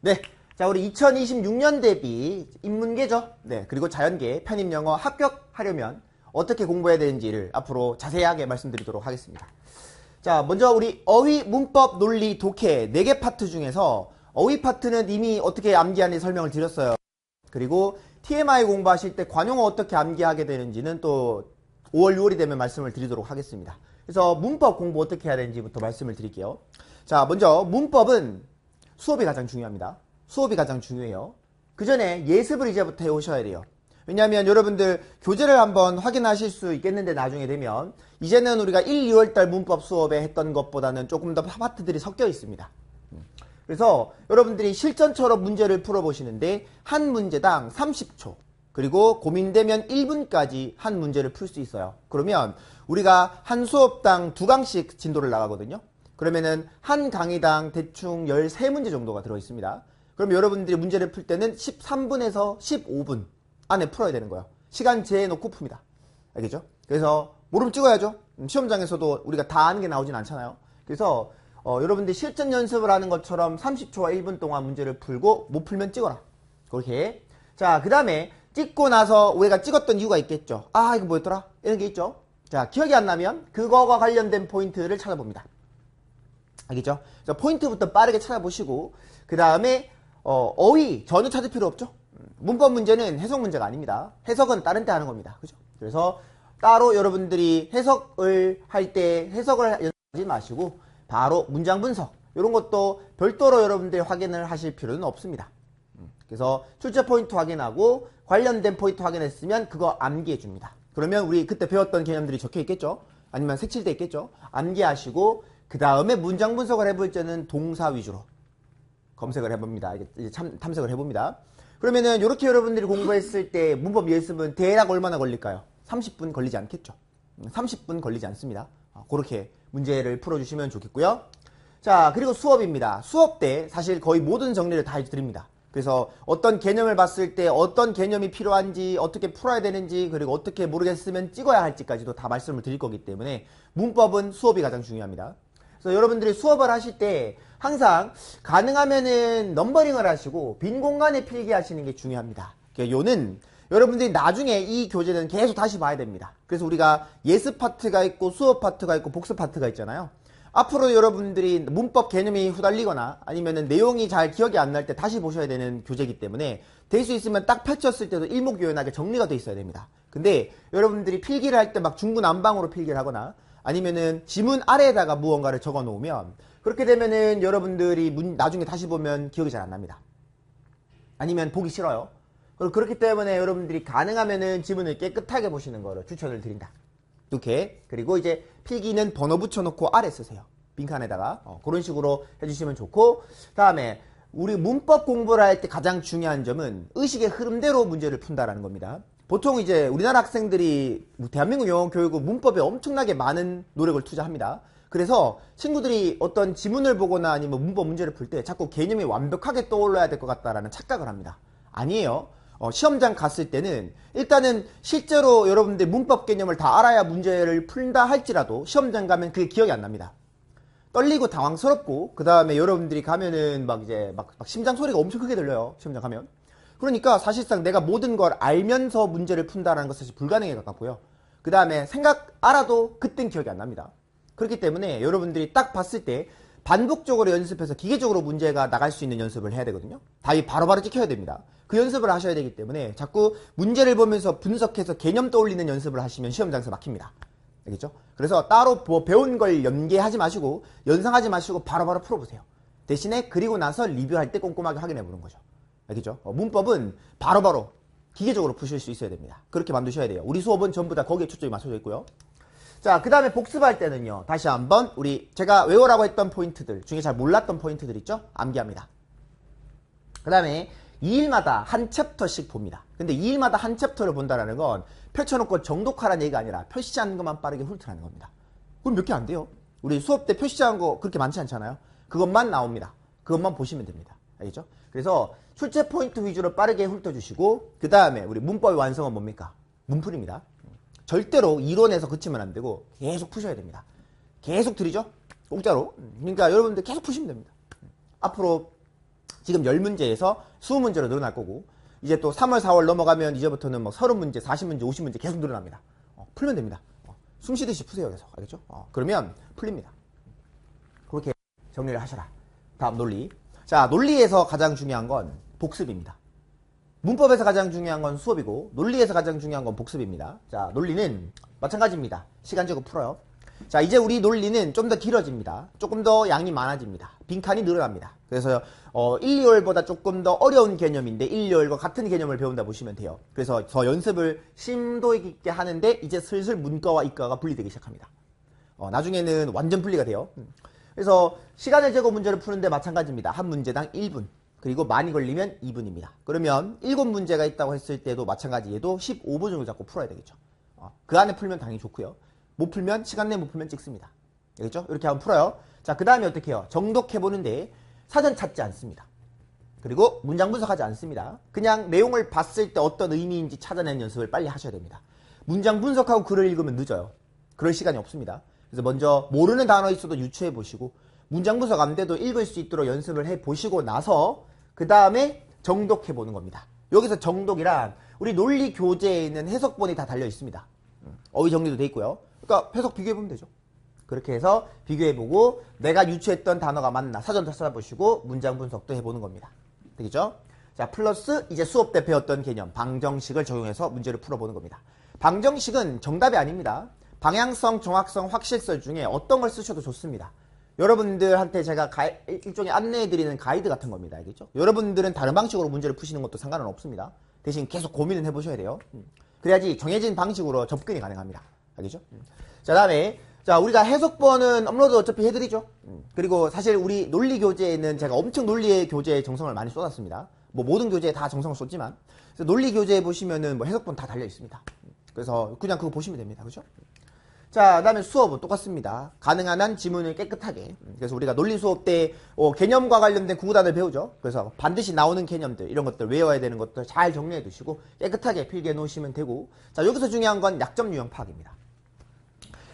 네. 자, 우리 2026년 대비 인문계죠. 네. 그리고 자연계, 편입영어 합격하려면 어떻게 공부해야 되는지를 앞으로 자세하게 말씀드리도록 하겠습니다. 자, 먼저 우리 어휘, 문법, 논리, 독해 4개 파트 중에서 어휘 파트는 이미 어떻게 암기하는지 설명을 드렸어요. 그리고 TMI 공부하실 때 관용어 어떻게 암기하게 되는지는 또 5월, 6월이 되면 말씀을 드리도록 하겠습니다. 그래서 문법 공부 어떻게 해야 되는지부터 말씀을 드릴게요. 자, 먼저 문법은 수업이 가장 중요합니다. 수업이 가장 중요해요. 그 전에 예습을 이제부터 해오셔야 돼요. 왜냐하면 여러분들 교재를 한번 확인하실 수 있겠는데 나중에 되면 이제는 우리가 1, 2월달 문법 수업에 했던 것보다는 조금 더 파트들이 섞여 있습니다. 그래서 여러분들이 실전처럼 문제를 풀어보시는데 한 문제당 30초 그리고 고민되면 1분까지 한 문제를 풀 수 있어요. 그러면 우리가 한 수업당 2강씩 진도를 나가거든요. 그러면은 한 강의당 대충 13문제 정도가 들어있습니다. 그럼 여러분들이 문제를 풀 때는 13분에서 15분 안에 풀어야 되는 거예요. 시간 재놓고 풉니다. 알겠죠? 그래서 모름 찍어야죠. 시험장에서도 우리가 다 아는 게 나오진 않잖아요. 그래서 여러분들이 실전 연습을 하는 것처럼 30초와 1분 동안 문제를 풀고 못 풀면 찍어라. 그렇게. 자, 그 다음에 찍고 나서 우리가 찍었던 이유가 있겠죠. 아, 이거 뭐였더라? 이런 게 있죠. 자, 기억이 안 나면 그거와 관련된 포인트를 찾아봅니다. 알겠죠? 그래서 포인트부터 빠르게 찾아보시고 그 다음에 어휘 전혀 찾을 필요 없죠. 문법 문제는 해석 문제가 아닙니다. 해석은 다른 때 하는 겁니다. 그죠? 그래서 따로 여러분들이 해석을 할 때 해석을 연습하지 마시고 바로 문장 분석 이런 것도 별도로 여러분들이 확인을 하실 필요는 없습니다. 그래서 출제 포인트 확인하고 관련된 포인트 확인했으면 그거 암기해 줍니다. 그러면 우리 그때 배웠던 개념들이 적혀 있겠죠? 아니면 색칠돼 있겠죠? 암기하시고 그 다음에 문장 분석을 해볼 때는 동사 위주로 검색을 해봅니다. 이제 탐색을 해봅니다. 그러면은 이렇게 여러분들이 공부했을 때 문법 예습은 대략 얼마나 걸릴까요? 30분 걸리지 않겠죠? 30분 걸리지 않습니다. 그렇게 문제를 풀어주시면 좋겠고요. 자, 그리고 수업입니다. 수업 때 사실 거의 모든 정리를 다 해드립니다. 그래서 어떤 개념을 봤을 때 어떤 개념이 필요한지 어떻게 풀어야 되는지 그리고 어떻게 모르겠으면 찍어야 할지까지도 다 말씀을 드릴 거기 때문에 문법은 수업이 가장 중요합니다. 그래서 여러분들이 수업을 하실 때 항상 가능하면은 넘버링을 하시고 빈 공간에 필기하시는 게 중요합니다. 요는 여러분들이 나중에 이 교재는 계속 다시 봐야 됩니다. 그래서 우리가 예습 파트가 있고 수업 파트가 있고 복습 파트가 있잖아요. 앞으로 여러분들이 문법 개념이 후달리거나 아니면은 내용이 잘 기억이 안 날 때 다시 보셔야 되는 교재이기 때문에 될 수 있으면 딱 펼쳤을 때도 일목요연하게 정리가 돼 있어야 됩니다. 근데 여러분들이 필기를 할 때 막 중구난방으로 필기를 하거나 아니면은 지문 아래에다가 무언가를 적어 놓으면 그렇게 되면은 여러분들이 나중에 다시 보면 기억이 잘 안 납니다. 아니면 보기 싫어요. 그렇기 때문에 여러분들이 가능하면은 지문을 깨끗하게 보시는 거를 추천을 드린다. 이렇게. 그리고 이제 필기는 번호 붙여놓고 아래 쓰세요. 빈칸에다가. 그런 식으로 해주시면 좋고. 다음에 우리 문법 공부를 할 때 가장 중요한 점은 의식의 흐름대로 문제를 푼다라는 겁니다. 보통 이제 우리나라 학생들이 대한민국 영어 교육은 문법에 엄청나게 많은 노력을 투자합니다. 그래서 친구들이 어떤 지문을 보거나 아니면 문법 문제를 풀 때 자꾸 개념이 완벽하게 떠올라야 될 것 같다라는 착각을 합니다. 아니에요. 시험장 갔을 때는 일단은 실제로 여러분들 문법 개념을 다 알아야 문제를 푼다 할지라도 시험장 가면 그게 기억이 안 납니다. 떨리고 당황스럽고 그 다음에 여러분들이 가면은 막 심장 소리가 엄청 크게 들려요. 시험장 가면. 그러니까 사실상 내가 모든 걸 알면서 문제를 푼다라는 것은 사실 불가능에 가깝고요. 그 다음에 알아도 그땐 기억이 안 납니다. 그렇기 때문에 여러분들이 딱 봤을 때 반복적으로 연습해서 기계적으로 문제가 나갈 수 있는 연습을 해야 되거든요. 답이 바로바로 찍혀야 됩니다. 그 연습을 하셔야 되기 때문에 자꾸 문제를 보면서 분석해서 개념 떠올리는 연습을 하시면 시험장에서 막힙니다. 알겠죠? 그래서 따로 배운 걸 연계하지 마시고 연상하지 마시고 바로바로 풀어보세요. 대신에 그리고 나서 리뷰할 때 꼼꼼하게 확인해 보는 거죠. 알겠죠? 문법은 바로바로 기계적으로 푸실 수 있어야 됩니다. 그렇게 만드셔야 돼요. 우리 수업은 전부 다 거기에 초점이 맞춰져 있고요. 자, 그 다음에 복습할 때는요. 다시 한번 제가 외우라고 했던 포인트들 중에 잘 몰랐던 포인트들 있죠? 암기합니다. 그 다음에 2일마다 한 챕터씩 봅니다. 근데 2일마다 한 챕터를 본다는 건 펼쳐놓고 정독하라는 얘기가 아니라 표시한 것만 빠르게 훑으라는 겁니다. 그럼 몇 개 안 돼요? 우리 수업 때 표시한 거 그렇게 많지 않잖아요? 그것만 나옵니다. 그것만 보시면 됩니다. 알겠죠? 그래서 출제 포인트 위주로 빠르게 훑어주시고 그 다음에 우리 문법의 완성은 뭡니까? 문풀입니다. 절대로 이론에서 그치면 안 되고 계속 푸셔야 됩니다. 계속 들이죠? 공짜로. 그러니까 여러분들 계속 푸시면 됩니다. 앞으로 지금 10문제에서 20문제로 늘어날 거고, 이제 또 3월, 4월 넘어가면 이제부터는 뭐 30문제, 40문제, 50문제 계속 늘어납니다. 풀면 됩니다. 숨 쉬듯이 푸세요, 계속. 알겠죠? 그러면 풀립니다. 그렇게 정리를 하셔라. 다음 논리. 자, 논리에서 가장 중요한 건 복습입니다. 문법에서 가장 중요한 건 수업이고, 논리에서 가장 중요한 건 복습입니다. 자, 논리는 마찬가지입니다. 시간 제고 풀어요. 자, 이제 우리 논리는 좀 더 길어집니다. 조금 더 양이 많아집니다. 빈칸이 늘어납니다. 그래서 1, 2월보다 조금 더 어려운 개념인데 1, 2월과 같은 개념을 배운다 보시면 돼요. 그래서 더 연습을 심도 있게 하는데 이제 슬슬 문과와 이과가 분리되기 시작합니다. 나중에는 완전 분리가 돼요. 그래서 시간을 재고 문제를 푸는데 마찬가지입니다. 한 문제당 1분. 그리고 많이 걸리면 2분입니다. 그러면 7문제가 있다고 했을 때도 마찬가지 얘도 15분 정도 잡고 풀어야 되겠죠. 그 안에 풀면 당연히 좋고요. 못 풀면 시간 내에 못 풀면 찍습니다. 알겠죠? 이렇게 한번 풀어요. 자, 그 다음에 어떻게 해요? 정독해보는데 사전 찾지 않습니다. 그리고 문장 분석하지 않습니다. 그냥 내용을 봤을 때 어떤 의미인지 찾아내는 연습을 빨리 하셔야 됩니다. 문장 분석하고 글을 읽으면 늦어요. 그럴 시간이 없습니다. 그래서 먼저 모르는 단어 있어도 유추해 보시고 문장 분석 안 돼도 읽을 수 있도록 연습을 해 보시고 나서 그 다음에 정독해 보는 겁니다. 여기서 정독이란 우리 논리 교재에 있는 해석본이 다 달려 있습니다. 어휘 정리도 돼 있고요. 그러니까 해석 비교해 보면 되죠. 그렇게 해서 비교해 보고 내가 유추했던 단어가 맞나 사전도 찾아보시고 문장 분석도 해보는 겁니다. 되겠죠? 자, 플러스 이제 수업 때 배웠던 개념 방정식을 적용해서 문제를 풀어보는 겁니다. 방정식은 정답이 아닙니다. 방향성, 정확성, 확실성 중에 어떤 걸 쓰셔도 좋습니다. 여러분들한테 제가 일종의 안내해드리는 가이드 같은 겁니다. 알겠죠? 여러분들은 다른 방식으로 문제를 푸시는 것도 상관은 없습니다. 대신 계속 고민을 해보셔야 돼요. 그래야지 정해진 방식으로 접근이 가능합니다. 알겠죠? 자, 다음에 자, 우리가 해석본은 업로드 어차피 해드리죠. 그리고 사실 우리 논리 교재에는 제가 엄청 논리의 교재에 정성을 많이 쏟았습니다. 뭐 모든 교재에 다 정성을 쏟지만 그래서 논리 교재에 보시면은 뭐 해석본 다 달려 있습니다. 그래서 그냥 그거 보시면 됩니다. 그죠? 자, 그 다음에 수업은 똑같습니다. 가능한 한 지문을 깨끗하게. 그래서 우리가 논리 수업 때 개념과 관련된 구구단을 배우죠. 그래서 반드시 나오는 개념들, 이런 것들 외워야 되는 것들 잘 정리해 두시고 깨끗하게 필기해 놓으시면 되고, 자, 여기서 중요한 건 약점 유형 파악입니다.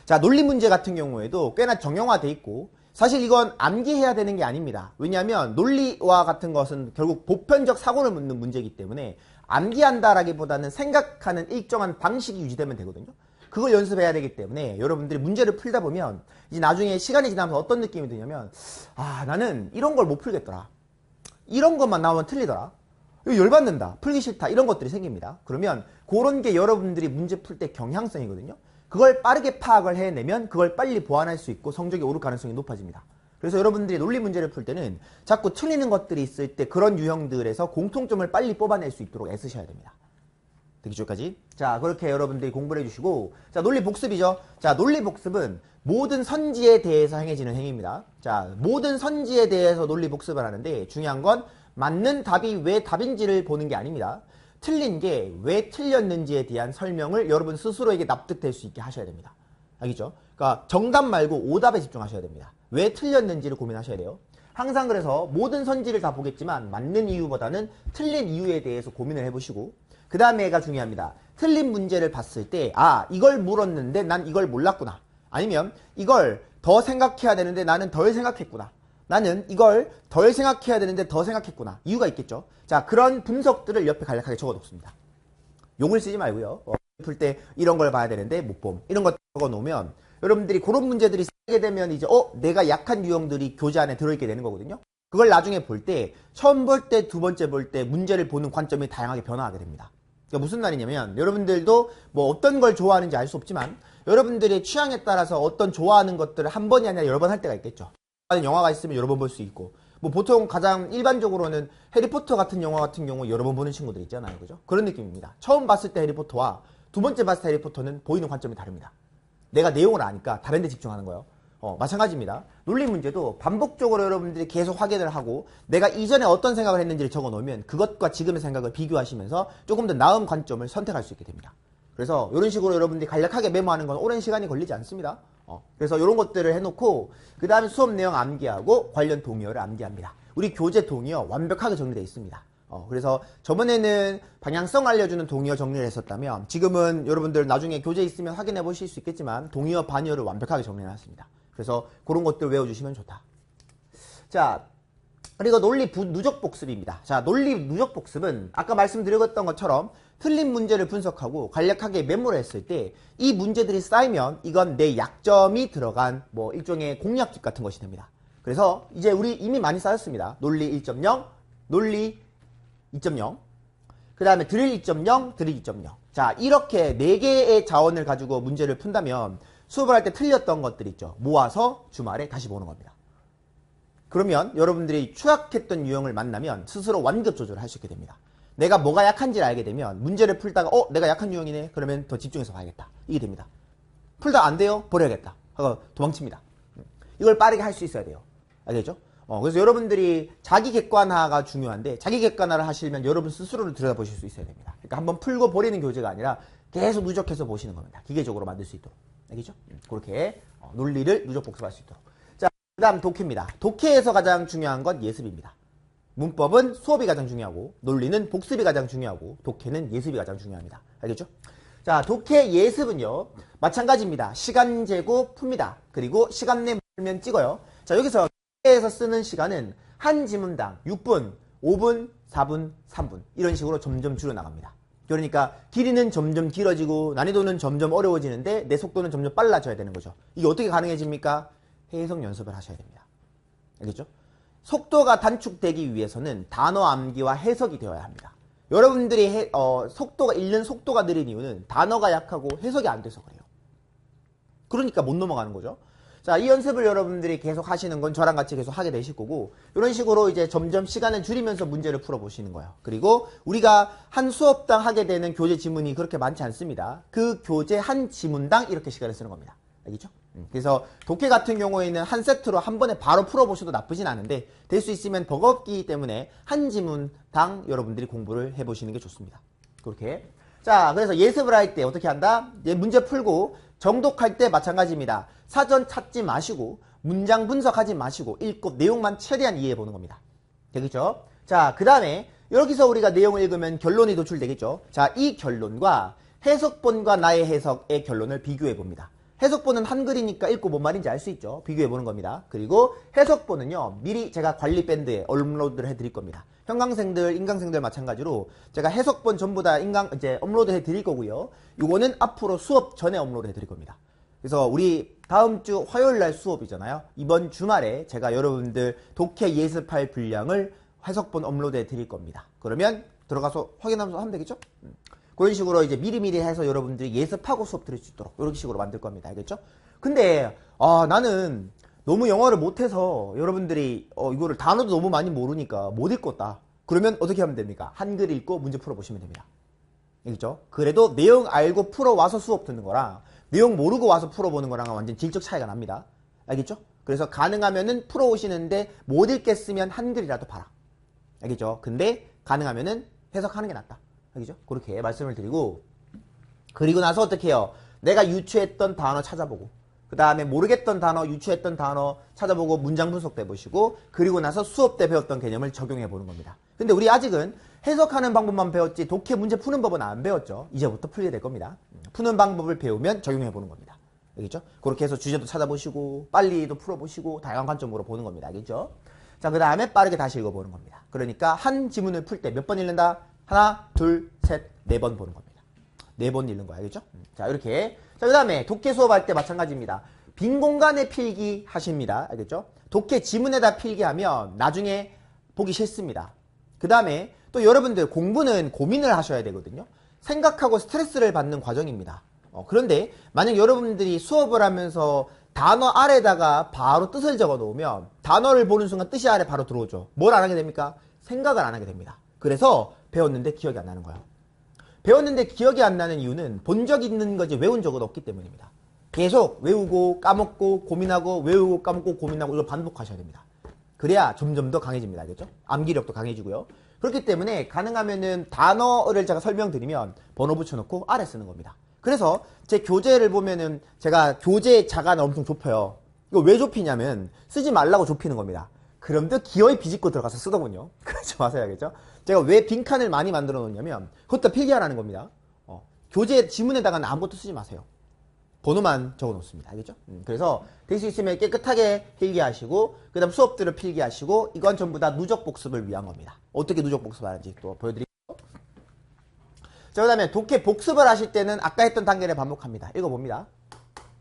자, 논리 문제 같은 경우에도 꽤나 정형화돼 있고 사실 이건 암기해야 되는 게 아닙니다. 왜냐하면 논리와 같은 것은 결국 보편적 사고를 묻는 문제이기 때문에 암기한다라기보다는 생각하는 일정한 방식이 유지되면 되거든요. 그걸 연습해야 되기 때문에 여러분들이 문제를 풀다 보면 이제 나중에 시간이 지나면서 어떤 느낌이 드냐면 나는 이런 걸 못 풀겠더라. 이런 것만 나오면 틀리더라. 이거 열받는다. 풀기 싫다. 이런 것들이 생깁니다. 그러면 그런 게 여러분들이 문제 풀 때 경향성이거든요. 그걸 빠르게 파악을 해내면 그걸 빨리 보완할 수 있고 성적이 오를 가능성이 높아집니다. 그래서 여러분들이 논리 문제를 풀 때는 자꾸 틀리는 것들이 있을 때 그런 유형들에서 공통점을 빨리 뽑아낼 수 있도록 애쓰셔야 됩니다. 되기 전까지. 자, 그렇게 여러분들이 공부를 해주시고, 자, 논리 복습이죠. 자, 논리 복습은 모든 선지에 대해서 행해지는 행위입니다. 자, 모든 선지에 대해서 논리 복습을 하는데 중요한 건 맞는 답이 왜 답인지를 보는 게 아닙니다. 틀린 게 왜 틀렸는지에 대한 설명을 여러분 스스로에게 납득될 수 있게 하셔야 됩니다. 알겠죠? 그러니까 정답 말고 오답에 집중하셔야 됩니다. 왜 틀렸는지를 고민하셔야 돼요. 항상 그래서 모든 선지를 다 보겠지만 맞는 이유보다는 틀린 이유에 대해서 고민을 해보시고, 그 다음에가 중요합니다. 틀린 문제를 봤을 때 이걸 물었는데 난 이걸 몰랐구나. 아니면 이걸 더 생각해야 되는데 나는 덜 생각했구나. 나는 이걸 덜 생각해야 되는데 더 생각했구나. 이유가 있겠죠. 자, 그런 분석들을 옆에 간략하게 적어놓습니다. 용을 쓰지 말고요. 풀 때 이런 걸 봐야 되는데 못 봄. 이런 거 적어놓으면 여러분들이 그런 문제들이 쓰게 되면 이제 내가 약한 유형들이 교재 안에 들어있게 되는 거거든요. 그걸 나중에 볼 때 처음 볼 때, 두 번째 볼 때 문제를 보는 관점이 다양하게 변화하게 됩니다. 그러니까 무슨 말이냐면 여러분들도 뭐 어떤 걸 좋아하는지 알 수 없지만 여러분들의 취향에 따라서 어떤 좋아하는 것들을 한 번이 아니라 여러 번 할 때가 있겠죠. 영화가 있으면 여러 번 볼 수 있고, 뭐 보통 가장 일반적으로는 해리포터 같은 영화 같은 경우 여러 번 보는 친구들 있잖아요. 그죠? 그런 느낌입니다. 처음 봤을 때 해리포터와 두 번째 봤을 때 해리포터는 보이는 관점이 다릅니다. 내가 내용을 아니까 다른 데 집중하는 거예요. 마찬가지입니다. 논리 문제도 반복적으로 여러분들이 계속 확인을 하고 내가 이전에 어떤 생각을 했는지를 적어 놓으면 그것과 지금의 생각을 비교하시면서 조금 더 나은 관점을 선택할 수 있게 됩니다. 그래서 이런 식으로 여러분들이 간략하게 메모하는 건 오랜 시간이 걸리지 않습니다. 그래서 이런 것들을 해놓고 그 다음에 수업 내용 암기하고 관련 동의어를 암기합니다. 우리 교재 동의어 완벽하게 정리되어 있습니다. 그래서 저번에는 방향성 알려주는 동의어 정리를 했었다면 지금은 여러분들 나중에 교재 있으면 확인해 보실 수 있겠지만 동의어 반의어를 완벽하게 정리해 놨습니다. 그래서 그런 것들 외워주시면 좋다. 자, 그리고 논리 누적 복습입니다. 자, 논리 누적 복습은 아까 말씀드렸던 것처럼 틀린 문제를 분석하고 간략하게 메모를 했을 때 이 문제들이 쌓이면 이건 내 약점이 들어간 뭐 일종의 공략집 같은 것이 됩니다. 그래서 이제 우리 이미 많이 쌓였습니다. 논리 1.0, 논리 2.0, 그 다음에 드릴 2.0, 드릴 2.0. 자, 이렇게 4개의 자원을 가지고 문제를 푼다면 수업을 할 때 틀렸던 것들 있죠. 모아서 주말에 다시 보는 겁니다. 그러면 여러분들이 추락했던 유형을 만나면 스스로 완급 조절을 할 수 있게 됩니다. 내가 뭐가 약한지를 알게 되면 문제를 풀다가 내가 약한 유형이네? 그러면 더 집중해서 봐야겠다. 이게 됩니다. 풀다 안 돼요? 버려야겠다. 하고 도망칩니다. 이걸 빠르게 할 수 있어야 돼요. 알겠죠? 그래서 여러분들이 자기 객관화가 중요한데 자기 객관화를 하시려면 여러분 스스로를 들여다보실 수 있어야 됩니다. 그러니까 한번 풀고 버리는 교재가 아니라 계속 누적해서 보시는 겁니다. 기계적으로 만들 수 있도록. 알겠죠? 그렇게 논리를 누적 복습할 수 있도록. 자, 그 다음 독해입니다. 독해에서 가장 중요한 건 예습입니다. 문법은 수업이 가장 중요하고 논리는 복습이 가장 중요하고 독해는 예습이 가장 중요합니다. 알겠죠? 자, 독해 예습은요. 마찬가지입니다. 시간 재고 풉니다. 그리고 시간 내 풀면 찍어요. 자, 여기서 독해에서 쓰는 시간은 한 지문당 6분, 5분, 4분, 3분 이런 식으로 점점 줄어나갑니다. 그러니까 길이는 점점 길어지고 난이도는 점점 어려워지는데 내 속도는 점점 빨라져야 되는 거죠. 이게 어떻게 가능해집니까? 해석 연습을 하셔야 됩니다. 알겠죠? 속도가 단축되기 위해서는 단어 암기와 해석이 되어야 합니다. 여러분들이 속도가 읽는 속도가 느린 이유는 단어가 약하고 해석이 안 돼서 그래요. 그러니까 못 넘어가는 거죠. 자, 이 연습을 여러분들이 계속 하시는 건 저랑 같이 계속 하게 되실 거고 이런 식으로 이제 점점 시간을 줄이면서 문제를 풀어보시는 거예요. 그리고 우리가 한 수업당 하게 되는 교재 지문이 그렇게 많지 않습니다. 그 교재 한 지문당 이렇게 시간을 쓰는 겁니다. 알겠죠? 그래서 독해 같은 경우에는 한 세트로 한 번에 바로 풀어보셔도 나쁘진 않은데 될 수 있으면 버겁기 때문에 한 지문당 여러분들이 공부를 해보시는 게 좋습니다. 그렇게. 자, 그래서 예습을 할 때 어떻게 한다? 문제 풀고 정독할 때 마찬가지입니다. 사전 찾지 마시고 문장 분석하지 마시고 읽고 내용만 최대한 이해해 보는 겁니다. 되겠죠? 자, 그 다음에 여기서 우리가 내용을 읽으면 결론이 도출되겠죠? 자, 이 결론과 해석본과 나의 해석의 결론을 비교해 봅니다. 해석본은 한글이니까 읽고 뭔 말인지 알 수 있죠. 비교해 보는 겁니다. 그리고 해석본은요. 미리 제가 관리밴드에 업로드를 해드릴 겁니다. 형광생들, 인강생들 마찬가지로 제가 해석본 전부 다 이제 업로드 해드릴 거고요. 이거는 앞으로 수업 전에 업로드 해드릴 겁니다. 그래서 우리 다음 주 화요일 날 수업이잖아요. 이번 주말에 제가 여러분들 독해 예습할 분량을 해석본 업로드 해드릴 겁니다. 그러면 들어가서 확인하면서 하면 되겠죠? 그런 식으로 이제 미리미리 해서 여러분들이 예습하고 수업 들을 수 있도록 이런 식으로 만들 겁니다. 알겠죠? 근데 나는 너무 영어를 못해서 여러분들이 이거를 단어도 너무 많이 모르니까 못 읽겠다. 그러면 어떻게 하면 됩니까? 한글 읽고 문제 풀어보시면 됩니다. 알겠죠? 그래도 내용 알고 풀어와서 수업 듣는 거랑 내용 모르고 와서 풀어보는 거랑은 완전 질적 차이가 납니다. 알겠죠? 그래서 가능하면은 풀어오시는데 못 읽겠으면 한글이라도 봐라. 알겠죠? 근데 가능하면은 해석하는 게 낫다. 알겠죠? 그렇게 말씀을 드리고 그리고 나서 어떻게 해요? 내가 유추했던 단어 찾아보고 그 다음에 모르겠던 단어, 유추했던 단어 찾아보고 문장 분석도 해보시고 그리고 나서 수업 때 배웠던 개념을 적용해 보는 겁니다. 근데 우리 아직은 해석하는 방법만 배웠지 독해 문제 푸는 법은 안 배웠죠. 이제부터 풀게 될 겁니다. 푸는 방법을 배우면 적용해 보는 겁니다. 알겠죠? 그렇게 해서 주제도 찾아보시고 빨리도 풀어보시고 다양한 관점으로 보는 겁니다. 알겠죠? 자, 그 다음에 빠르게 다시 읽어보는 겁니다. 그러니까 한 지문을 풀 때 몇 번 읽는다? 하나, 둘, 셋, 4번 보는 겁니다. 4번 읽는 거 알겠죠? 자, 이렇게. 자, 그 다음에 독해 수업할 때 마찬가지입니다. 빈 공간에 필기 하십니다. 알겠죠? 독해 지문에다 필기하면 나중에 보기 싫습니다. 그 다음에 또 여러분들 공부는 고민을 하셔야 되거든요. 생각하고 스트레스를 받는 과정입니다. 그런데 만약 여러분들이 수업을 하면서 단어 아래다가 바로 뜻을 적어 놓으면 단어를 보는 순간 뜻이 아래 바로 들어오죠. 뭘 안 하게 됩니까? 생각을 안 하게 됩니다. 그래서 배웠는데 기억이 안 나는 거예요. 배웠는데 기억이 안 나는 이유는 본 적 있는 거지 외운 적은 없기 때문입니다. 계속 외우고 까먹고 고민하고 외우고 까먹고 고민하고 이걸 반복하셔야 됩니다. 그래야 점점 더 강해집니다. 알겠죠? 암기력도 강해지고요. 그렇기 때문에 가능하면은 단어를 제가 설명드리면 번호 붙여놓고 아래 쓰는 겁니다. 그래서 제 교재를 보면은 제가 교재 자간을 엄청 좁혀요. 이거 왜 좁히냐면 쓰지 말라고 좁히는 겁니다. 그럼 또 기어이 비집고 들어가서 쓰더군요. 그러지 마세요. 알겠죠? 제가 왜 빈칸을 많이 만들어 놓냐면 그것도 필기하라는 겁니다. 교재 지문에다가는 아무것도 쓰지 마세요. 번호만 적어 놓습니다. 알겠죠? 그래서 될 수 있으면 깨끗하게 필기하시고 그 다음 수업들을 필기하시고 이건 전부 다 누적 복습을 위한 겁니다. 어떻게 누적 복습하는지 또 보여드릴게요. 자, 그 다음에 독해 복습을 하실 때는 아까 했던 단계를 반복합니다. 읽어봅니다.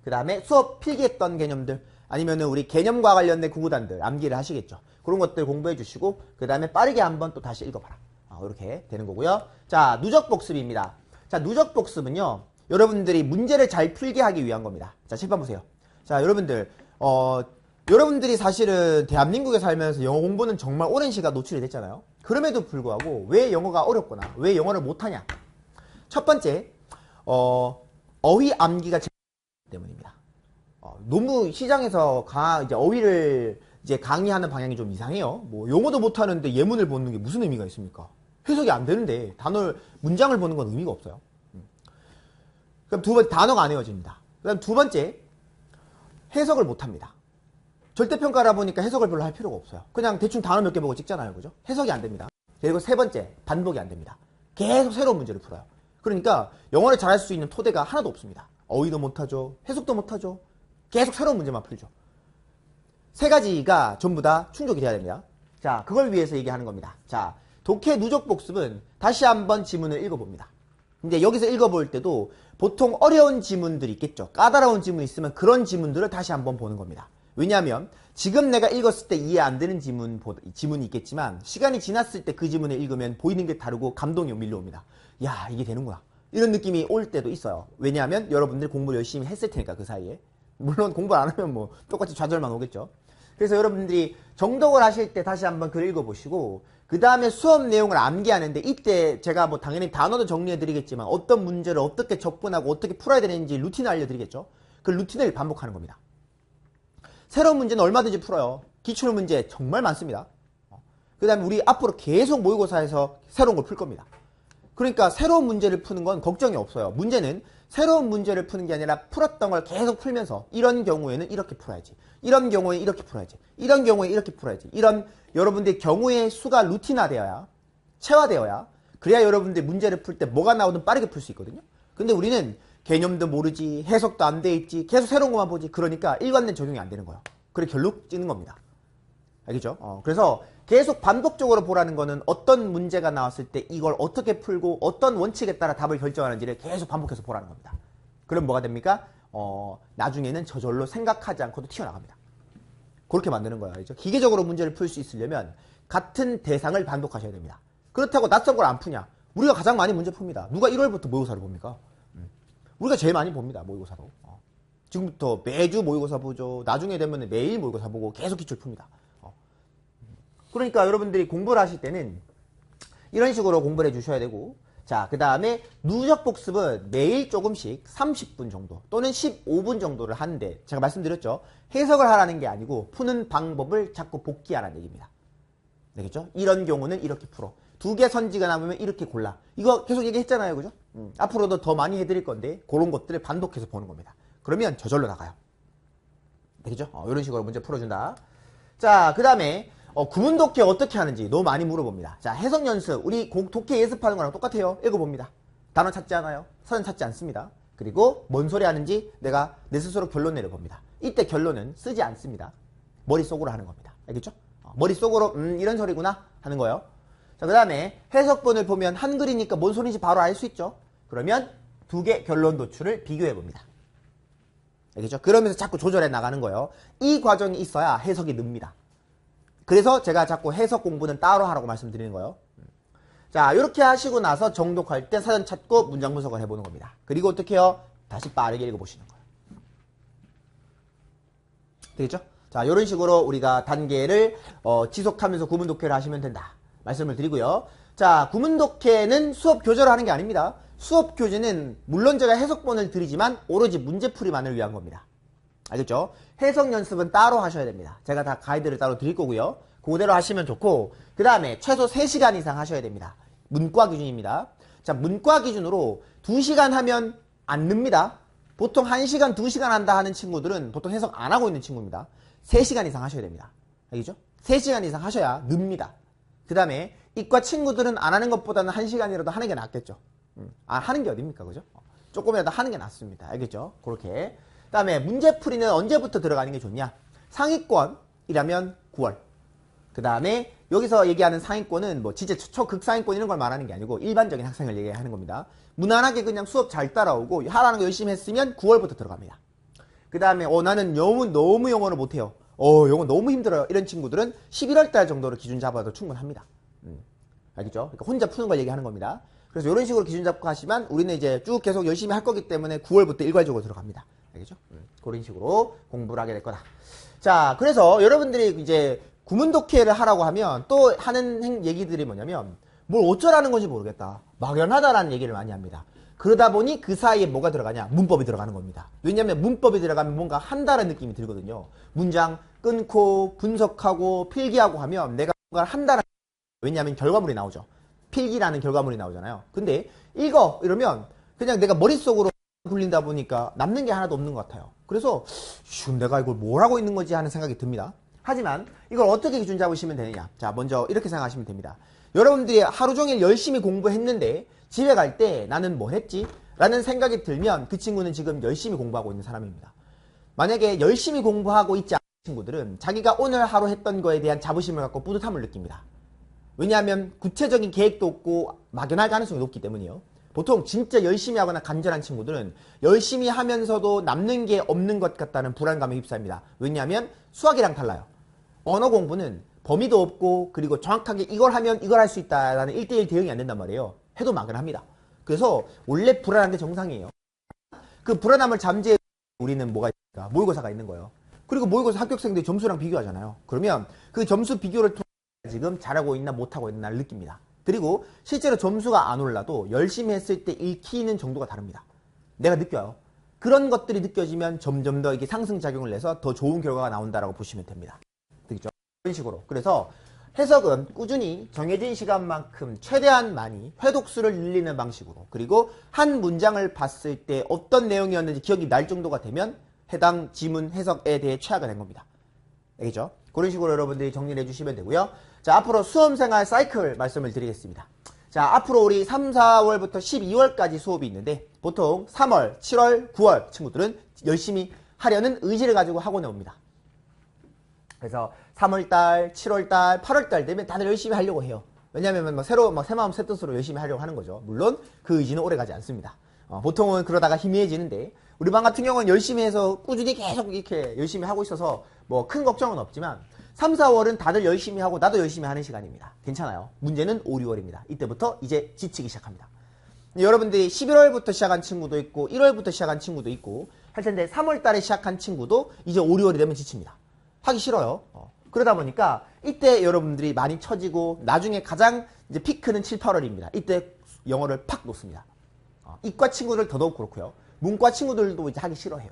그 다음에 수업 필기했던 개념들 아니면은 우리 개념과 관련된 구구단들 암기를 하시겠죠. 그런 것들 공부해 주시고 그 다음에 빠르게 한번 또 다시 읽어봐라. 이렇게 되는 거고요. 자, 누적 복습입니다. 자, 누적 복습은요. 여러분들이 문제를 잘 풀게 하기 위한 겁니다. 자, 칠판 보세요. 자, 여러분들 여러분들이 사실은 대한민국에 살면서 영어 공부는 정말 오랜 시간 노출이 됐잖아요. 그럼에도 불구하고 왜 영어가 어렵거나 왜 영어를 못하냐. 첫 번째 어휘 암기가 제일 때문입니다. 너무 시장에서 이제 어휘를 이제 강의하는 방향이 좀 이상해요. 뭐 영어도 못하는데 예문을 보는 게 무슨 의미가 있습니까? 해석이 안 되는데 문장을 보는 건 의미가 없어요. 그럼 두 번째, 단어가 안 외워집니다. 그 다음 두 번째, 해석을 못합니다. 절대평가를 보니까 해석을 별로 할 필요가 없어요. 그냥 대충 단어 몇 개 보고 찍잖아요. 그죠? 해석이 안 됩니다. 그리고 세 번째, 반복이 안 됩니다. 계속 새로운 문제를 풀어요. 그러니까 영어를 잘할 수 있는 토대가 하나도 없습니다. 어휘도 못하죠. 해석도 못하죠. 계속 새로운 문제만 풀죠. 세 가지가 전부 다 충족이 돼야 됩니다. 자, 그걸 위해서 얘기하는 겁니다. 자, 독해 누적 복습은 다시 한번 지문을 읽어봅니다. 근데 여기서 읽어볼 때도 보통 어려운 지문들이 있겠죠. 까다로운 지문이 있으면 그런 지문들을 다시 한번 보는 겁니다. 왜냐하면 지금 내가 읽었을 때 이해 안 되는 지문이 있겠지만 시간이 지났을 때 그 지문을 읽으면 보이는 게 다르고 감동이 밀려옵니다. 야, 이게 되는구나. 이런 느낌이 올 때도 있어요. 왜냐하면 여러분들 공부를 열심히 했을 테니까 그 사이에. 물론 공부 안 하면 뭐 똑같이 좌절만 오겠죠. 그래서 여러분들이 정독을 하실 때 다시 한번 글을 읽어보시고 그 다음에 수업 내용을 암기하는데 이때 제가 뭐 당연히 단어도 정리해드리겠지만 어떤 문제를 어떻게 접근하고 어떻게 풀어야 되는지 루틴을 알려드리겠죠. 그 루틴을 반복하는 겁니다. 새로운 문제는 얼마든지 풀어요. 기출문제 정말 많습니다. 그 다음에 우리 앞으로 계속 모의고사에서 새로운 걸 풀 겁니다. 그러니까 새로운 문제를 푸는 건 걱정이 없어요. 문제는 새로운 문제를 푸는 게 아니라 풀었던 걸 계속 풀면서 이런 경우에는 이렇게 풀어야지. 이런 경우에 이렇게 풀어야지. 이런 경우에 이렇게 풀어야지. 이런 여러분들의 경우의 수가 루틴화되어야 체화되어야 그래야 여러분들 문제를 풀 때 뭐가 나오든 빠르게 풀 수 있거든요. 근데 우리는 개념도 모르지 해석도 안 돼 있지 계속 새로운 것만 보지 그러니까 일관된 적용이 안 되는 거예요. 그래 결국 찌는 겁니다. 알겠죠? 그래서 계속 반복적으로 보라는 거는 어떤 문제가 나왔을 때 이걸 어떻게 풀고 어떤 원칙에 따라 답을 결정하는지를 계속 반복해서 보라는 겁니다. 그럼 뭐가 됩니까? 나중에는 저절로 생각하지 않고도 튀어나갑니다. 그렇게 만드는 거예요. 알죠? 기계적으로 문제를 풀 수 있으려면 같은 대상을 반복하셔야 됩니다. 그렇다고 낯선 걸 안 푸냐? 우리가 가장 많이 문제 풉니다. 누가 1월부터 모의고사를 봅니까? 우리가 제일 많이 봅니다. 모의고사로. 지금부터 매주 모의고사 보죠. 나중에 되면 매일 모의고사 보고 계속 기출 풉니다. 그러니까 여러분들이 공부를 하실 때는 이런 식으로 공부를 해주셔야 되고 자, 그 다음에 누적 복습은 매일 조금씩 30분 정도 또는 15분 정도를 하는데 제가 말씀드렸죠. 해석을 하라는 게 아니고 푸는 방법을 자꾸 복기하라는 얘기입니다. 되겠죠? 이런 경우는 이렇게 풀어. 두 개 선지가 남으면 이렇게 골라. 이거 계속 얘기했잖아요. 그죠? 앞으로도 더 많이 해드릴 건데 그런 것들을 반복해서 보는 겁니다. 그러면 저절로 나가요. 되겠죠? 이런 식으로 문제 풀어준다. 자, 그 다음에 구문 독해 어떻게 하는지 너무 많이 물어봅니다. 자, 해석 연습. 우리 독해 예습하는 거랑 똑같아요. 읽어봅니다. 단어 찾지 않아요. 사전 찾지 않습니다. 그리고 뭔 소리 하는지 내가 내 스스로 결론 내려봅니다. 이때 결론은 쓰지 않습니다. 머릿속으로 하는 겁니다. 알겠죠? 머릿속으로 이런 소리구나 하는 거예요. 자, 그 다음에 해석본을 보면 한글이니까 뭔 소리인지 바로 알 수 있죠. 그러면 두 개 결론 도출을 비교해 봅니다. 알겠죠? 그러면서 자꾸 조절해 나가는 거예요. 이 과정이 있어야 해석이 늡니다. 그래서 제가 자꾸 해석 공부는 따로 하라고 말씀드리는 거예요. 자, 이렇게 하시고 나서 정독할 때 사전 찾고 문장 분석을 해보는 겁니다. 그리고 어떻게 해요? 다시 빠르게 읽어보시는 거예요. 되겠죠? 자, 이런 식으로 우리가 단계를 지속하면서 구문 독해를 하시면 된다. 말씀을 드리고요. 자, 구문 독해는 수업 교재로 하는 게 아닙니다. 수업 교재는 물론 제가 해석본을 드리지만 오로지 문제풀이만을 위한 겁니다. 알겠죠? 해석 연습은 따로 하셔야 됩니다. 제가 다 가이드를 따로 드릴 거고요. 그대로 하시면 좋고 그 다음에 최소 3시간 이상 하셔야 됩니다. 문과 기준입니다. 자, 문과 기준으로 2시간 하면 안 늡니다. 보통 1시간, 2시간 한다 하는 친구들은 보통 해석 안 하고 있는 친구입니다. 3시간 이상 하셔야 됩니다. 알겠죠? 3시간 이상 하셔야 늡니다. 그 다음에 이과 친구들은 안 하는 것보다는 1시간이라도 하는 게 낫겠죠. 하는 게 어딥니까? 그죠? 조금이라도 하는 게 낫습니다. 알겠죠? 그렇게. 그 다음에 문제풀이는 언제부터 들어가는 게 좋냐? 상위권이라면 9월. 그 다음에 여기서 얘기하는 상위권은 뭐 진짜 초극상위권 이런 걸 말하는 게 아니고 일반적인 학생을 얘기하는 겁니다. 무난하게 그냥 수업 잘 따라오고 하라는 거 열심히 했으면 9월부터 들어갑니다. 그 다음에 나는 너무 영어를 못해요. 영어 너무 힘들어요. 이런 친구들은 11월 달 정도로 기준 잡아도 충분합니다. 알겠죠? 그러니까 혼자 푸는 걸 얘기하는 겁니다. 그래서 이런 식으로 기준 잡고 하시면 우리는 이제 쭉 계속 열심히 할 거기 때문에 9월부터 일괄적으로 들어갑니다. 알겠죠? 그런 식으로 공부를 하게 될 거다. 자, 그래서 여러분들이 이제 구문독해를 하라고 하면 또 하는 얘기들이 뭐냐면 뭘 어쩌라는 건지 모르겠다. 막연하다라는 얘기를 많이 합니다. 그러다 보니 그 사이에 뭐가 들어가냐? 문법이 들어가는 겁니다. 왜냐하면 문법이 들어가면 뭔가 한다는 느낌이 들거든요. 문장 끊고 분석하고 필기하고 하면 내가 뭔가를 한다는, 왜냐하면 결과물이 나오죠. 필기라는 결과물이 나오잖아요. 근데 읽어 이러면 그냥 내가 머릿속으로 굴린다 보니까 남는 게 하나도 없는 것 같아요. 그래서 내가 이걸 뭘 하고 있는 거지 하는 생각이 듭니다. 하지만 이걸 어떻게 기준 잡으시면 되느냐? 자, 먼저 이렇게 생각하시면 됩니다. 여러분들이 하루 종일 열심히 공부했는데 집에 갈 때 나는 뭐 했지? 라는 생각이 들면 그 친구는 지금 열심히 공부하고 있는 사람입니다. 만약에 열심히 공부하고 있지 않은 친구들은 자기가 오늘 하루 했던 거에 대한 자부심을 갖고 뿌듯함을 느낍니다. 왜냐하면 구체적인 계획도 없고 막연할 가능성이 높기 때문이에요. 보통 진짜 열심히 하거나 간절한 친구들은 열심히 하면서도 남는 게 없는 것 같다는 불안감에 휩싸입니다. 왜냐하면 수학이랑 달라요. 언어 공부는 범위도 없고 그리고 정확하게 이걸 하면 이걸 할 수 있다라는 1대1 대응이 안 된단 말이에요. 해도 막연합니다. 그래서 원래 불안한 게 정상이에요. 그 불안함을 잠재해 우리는 뭐가 있을까? 모의고사가 있는 거예요. 그리고 모의고사 합격생들이 점수랑 비교하잖아요. 그러면 그 점수 비교를 통해 지금 잘하고 있나 못하고 있나를 느낍니다. 그리고 실제로 점수가 안 올라도 열심히 했을 때 읽히는 정도가 다릅니다. 내가 느껴요. 그런 것들이 느껴지면 점점 더 이게 상승작용을 내서 더 좋은 결과가 나온다라고 보시면 됩니다. 되겠죠? 이런 식으로. 그래서 해석은 꾸준히 정해진 시간만큼 최대한 많이 회독수를 늘리는 방식으로, 그리고 한 문장을 봤을 때 어떤 내용이었는지 기억이 날 정도가 되면 해당 지문 해석에 대해 최하가 된 겁니다. 알겠죠? 그런 식으로 여러분들이 정리를 해주시면 되고요. 자, 앞으로 수험생활 사이클 말씀을 드리겠습니다. 자, 앞으로 우리 3, 4월부터 12월까지 수업이 있는데 보통 3월, 7월, 9월 친구들은 열심히 하려는 의지를 가지고 학원에 옵니다. 그래서 3월달, 7월달, 8월달 되면 다들 열심히 하려고 해요. 왜냐하면 새로 새 마음 새 뜻으로 열심히 하려고 하는 거죠. 물론 그 의지는 오래 가지 않습니다. 보통은 그러다가 희미해지는데 우리 반 같은 경우는 열심히 해서 꾸준히 계속 이렇게 열심히 하고 있어서 뭐 큰 걱정은 없지만 3, 4월은 다들 열심히 하고 나도 열심히 하는 시간입니다. 괜찮아요. 문제는 5, 6월입니다. 이때부터 이제 지치기 시작합니다. 여러분들이 11월부터 시작한 친구도 있고 1월부터 시작한 친구도 있고 할 텐데 3월 달에 시작한 친구도 이제 5, 6월이 되면 지칩니다. 하기 싫어요. 그러다 보니까 이때 여러분들이 많이 처지고 나중에 가장 이제 피크는 7, 8월입니다. 이때 영어를 팍 놓습니다. 이과 친구들 더더욱 그렇고요. 문과 친구들도 이제 하기 싫어해요.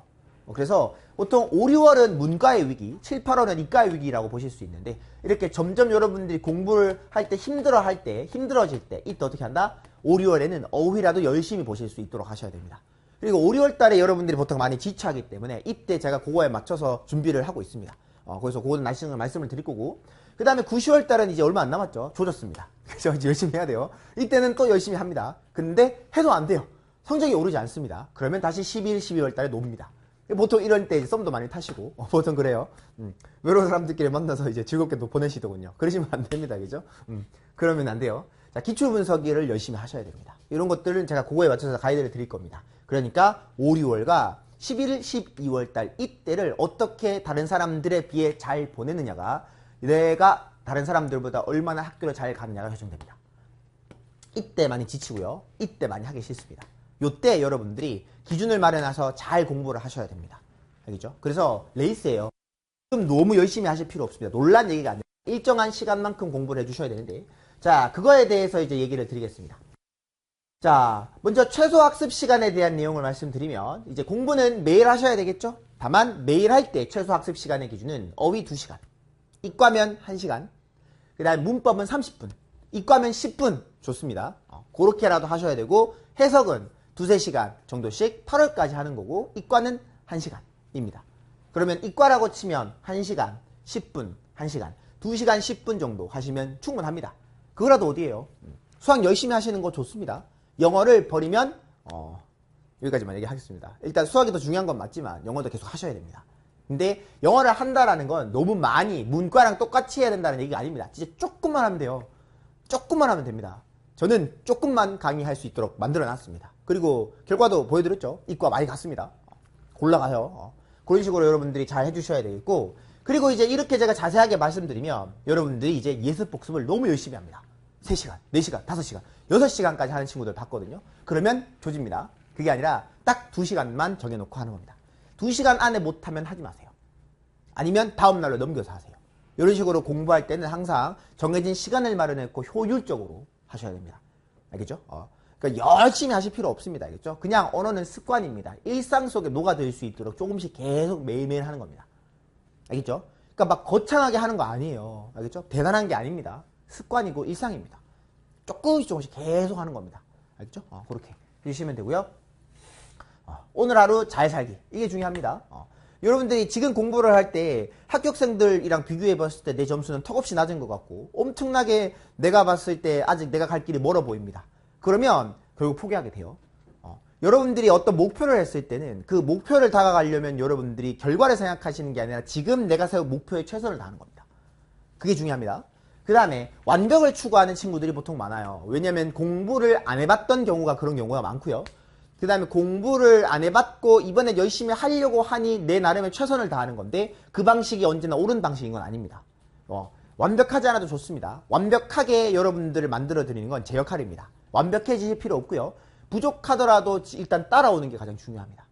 그래서 보통 5, 6월은 문과의 위기, 7, 8월은 이과의 위기라고 보실 수 있는데 이렇게 점점 여러분들이 공부를 할 때 힘들어질 때 이때 어떻게 한다? 5, 6월에는 어휘라도 열심히 보실 수 있도록 하셔야 됩니다. 그리고 5, 6월 달에 여러분들이 보통 많이 지쳐하기 때문에 이때 제가 그거에 맞춰서 준비를 하고 있습니다. 그래서 그거는 나중에 말씀을 드릴 거고, 그 다음에 9, 10월 달은 이제 얼마 안 남았죠. 조졌습니다. 그래서 이제 열심히 해야 돼요. 이때는 또 열심히 합니다. 근데 해도 안 돼요. 성적이 오르지 않습니다. 그러면 다시 11, 12월 달에 놉니다. 보통 이럴 때 이제 썸도 많이 타시고, 보통 그래요. 외로운 사람들끼리 만나서 이제 즐겁게 또 보내시더군요. 그러시면 안 됩니다. 그죠? 그러면 안 돼요. 자, 기출 분석을 열심히 하셔야 됩니다. 이런 것들은 제가 그거에 맞춰서 가이드를 드릴 겁니다. 그러니까 5, 6월과 11, 12월 달 이때를 어떻게 다른 사람들에 비해 잘 보내느냐가 내가 다른 사람들보다 얼마나 학교를 잘 가느냐가 결정됩니다. 이때 많이 지치고요. 이때 많이 하기 싫습니다. 요때 여러분들이 기준을 마련해서 잘 공부를 하셔야 됩니다. 알겠죠? 그래서 레이스예요. 지금 너무 열심히 하실 필요 없습니다. 논란 얘기가 아니라 일정한 시간만큼 공부를 해주셔야 되는데, 자, 그거에 대해서 이제 얘기를 드리겠습니다. 자, 먼저 최소 학습 시간에 대한 내용을 말씀드리면 이제 공부는 매일 하셔야 되겠죠? 다만 매일 할 때 최소 학습 시간의 기준은 어휘 2시간, 이과면 1시간, 그 다음에 문법은 30분, 이과면 10분 좋습니다. 그렇게라도 하셔야 되고 해석은 2, 3시간 정도씩 8월까지 하는 거고 이과는 1시간입니다. 그러면 이과라고 치면 1시간, 10분, 1시간, 2시간 10분 정도 하시면 충분합니다. 그거라도 어디에요? 수학 열심히 하시는 거 좋습니다. 영어를 버리면 여기까지만 얘기하겠습니다. 일단 수학이 더 중요한 건 맞지만 영어도 계속 하셔야 됩니다. 근데 영어를 한다라는 건 너무 많이 문과랑 똑같이 해야 된다는 얘기가 아닙니다. 진짜 조금만 하면 돼요. 조금만 하면 됩니다. 저는 조금만 강의할 수 있도록 만들어 놨습니다. 그리고 결과도 보여드렸죠. 이과 많이 갔습니다. 골라가요. 그런 식으로 여러분들이 잘 해주셔야 되겠고, 그리고 이제 이렇게 제가 자세하게 말씀드리면 여러분들이 이제 예습 복습을 너무 열심히 합니다. 3시간, 4시간, 5시간, 6시간까지 하는 친구들 봤거든요. 그러면 조집니다. 그게 아니라 딱 2시간만 정해놓고 하는 겁니다. 2시간 안에 못하면 하지 마세요. 아니면 다음날로 넘겨서 하세요. 이런 식으로 공부할 때는 항상 정해진 시간을 마련했고 효율적으로 하셔야 됩니다. 알겠죠? 그러니까 열심히 하실 필요 없습니다. 알겠죠? 그냥 언어는 습관입니다. 일상 속에 녹아들 수 있도록 조금씩 계속 매일매일 하는 겁니다. 알겠죠? 그러니까 막 거창하게 하는 거 아니에요. 알겠죠? 대단한 게 아닙니다. 습관이고 일상입니다. 조금씩 계속 하는 겁니다. 알겠죠? 그렇게 해주시면 되고요. 오늘 하루 잘 살기. 이게 중요합니다. 여러분들이 지금 공부를 할 때 합격생들이랑 비교해 봤을 때 내 점수는 턱없이 낮은 것 같고 엄청나게 내가 봤을 때 아직 내가 갈 길이 멀어 보입니다. 그러면 결국 포기하게 돼요. 여러분들이 어떤 목표를 했을 때는 그 목표를 다가가려면 여러분들이 결과를 생각하시는 게 아니라 지금 내가 세운 목표에 최선을 다하는 겁니다. 그게 중요합니다. 그 다음에 완벽을 추구하는 친구들이 보통 많아요. 왜냐면 공부를 안 해봤던 경우가 그런 경우가 많고요. 그 다음에 공부를 안 해봤고 이번에 열심히 하려고 하니 내 나름의 최선을 다하는 건데 그 방식이 언제나 옳은 방식인 건 아닙니다. 완벽하지 않아도 좋습니다. 완벽하게 여러분들을 만들어 드리는 건 제 역할입니다. 완벽해지실 필요 없고요. 부족하더라도 일단 따라오는 게 가장 중요합니다.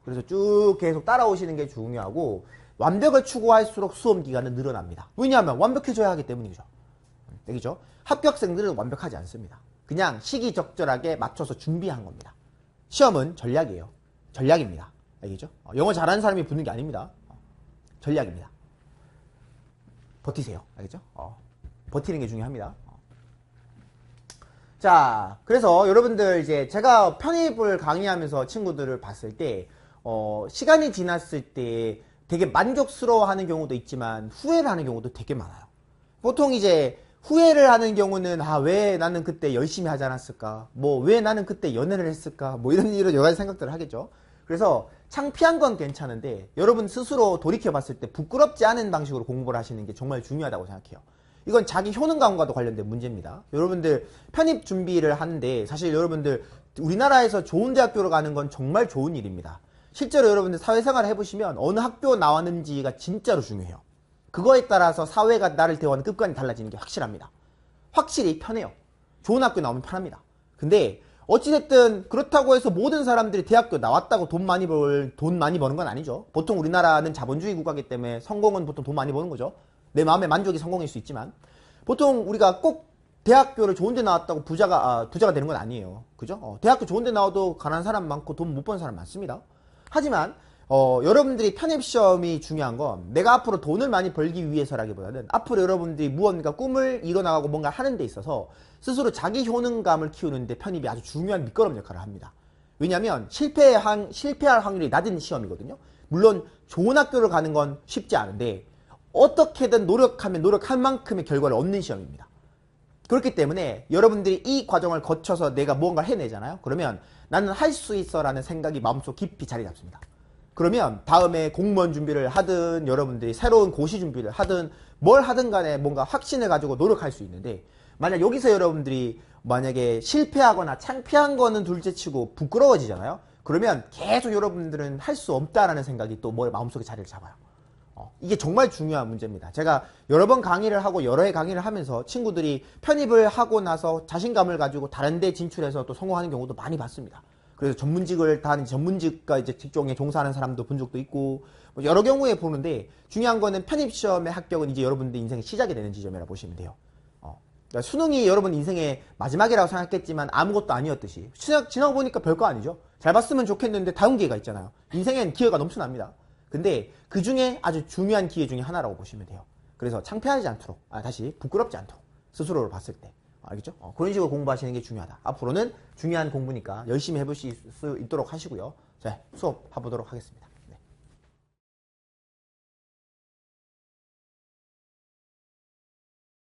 그래서 쭉 계속 따라오시는 게 중요하고 완벽을 추구할수록 수험 기간은 늘어납니다. 왜냐하면 완벽해져야 하기 때문이죠. 알겠죠? 합격생들은 완벽하지 않습니다. 그냥 시기적절하게 맞춰서 준비한 겁니다. 시험은 전략이에요. 전략입니다. 알겠죠? 영어 잘하는 사람이 붙는 게 아닙니다. 전략입니다. 버티세요. 알겠죠? 버티는 게 중요합니다. 자, 그래서 여러분들 이제 제가 편입을 강의하면서 친구들을 봤을 때 시간이 지났을 때 되게 만족스러워하는 경우도 있지만 후회를 하는 경우도 되게 많아요. 보통 이제 후회를 하는 경우는 왜 나는 그때 열심히 하지 않았을까? 왜 나는 그때 연애를 했을까? 이런 여러 가지 생각들을 하겠죠. 그래서 창피한 건 괜찮은데 여러분 스스로 돌이켜봤을 때 부끄럽지 않은 방식으로 공부를 하시는 게 정말 중요하다고 생각해요. 이건 자기 효능감과도 관련된 문제입니다. 여러분들 편입 준비를 하는데 사실 여러분들 우리나라에서 좋은 대학교로 가는 건 정말 좋은 일입니다. 실제로 여러분들 사회생활을 해보시면 어느 학교 나왔는지가 진짜로 중요해요. 그거에 따라서 사회가 나를 대하는 끝관이 달라지는 게 확실합니다. 확실히 편해요. 좋은 학교 나오면 편합니다. 근데 어찌됐든 그렇다고 해서 모든 사람들이 대학교 나왔다고 돈 많이 버는 건 아니죠. 보통 우리나라는 자본주의 국가이기 때문에 성공은 보통 돈 많이 버는 거죠. 내 마음의 만족이 성공일 수 있지만 보통 우리가 꼭 대학교를 좋은 데 나왔다고 부자가 되는 건 아니에요. 그죠? 대학교 좋은 데 나와도 가난한 사람 많고 돈 못 버는 사람 많습니다. 하지만 여러분들이 편입시험이 중요한 건 내가 앞으로 돈을 많이 벌기 위해서라기보다는 앞으로 여러분들이 무언가 꿈을 이뤄나가고 뭔가 하는 데 있어서 스스로 자기 효능감을 키우는데 편입이 아주 중요한 밑거름 역할을 합니다. 왜냐하면 실패할 확률이 낮은 시험이거든요. 물론 좋은 학교를 가는 건 쉽지 않은데 어떻게든 노력하면 노력한 만큼의 결과를 얻는 시험입니다. 그렇기 때문에 여러분들이 이 과정을 거쳐서 내가 무언가를 해내잖아요. 그러면 나는 할 수 있어 라는 생각이 마음속 깊이 자리 잡습니다. 그러면 다음에 공무원 준비를 하든 여러분들이 새로운 고시 준비를 하든 뭘 하든 간에 뭔가 확신을 가지고 노력할 수 있는데 만약 여기서 여러분들이 만약에 실패하거나 창피한 거는 둘째치고 부끄러워지잖아요. 그러면 계속 여러분들은 할 수 없다라는 생각이 또 마음속에 자리를 잡아요. 이게 정말 중요한 문제입니다. 제가 여러 번 강의를 하고 여러 해 강의를 하면서 친구들이 편입을 하고 나서 자신감을 가지고 다른 데 진출해서 또 성공하는 경우도 많이 봤습니다. 그래서 전문직을 다는 전문직과 이제 직종에 종사하는 사람도 본 적도 있고 여러 경우에 보는데 중요한 거는 편입시험의 합격은 이제 여러분들 인생의 시작이 되는 지점이라고 보시면 돼요. 그러니까 수능이 여러분 인생의 마지막이라고 생각했지만 아무것도 아니었듯이 지나고 보니까 별거 아니죠. 잘 봤으면 좋겠는데 다음 기회가 있잖아요. 인생엔 기회가 넘쳐납니다. 근데 그 중에 아주 중요한 기회 중에 하나라고 보시면 돼요. 그래서 창피하지 않도록, 다시 부끄럽지 않도록 스스로를 봤을 때. 알겠죠? 그런 식으로 공부하시는 게 중요하다. 앞으로는 중요한 공부니까 열심히 해볼 수 있도록 하시고요. 자, 수업 해보도록 하겠습니다.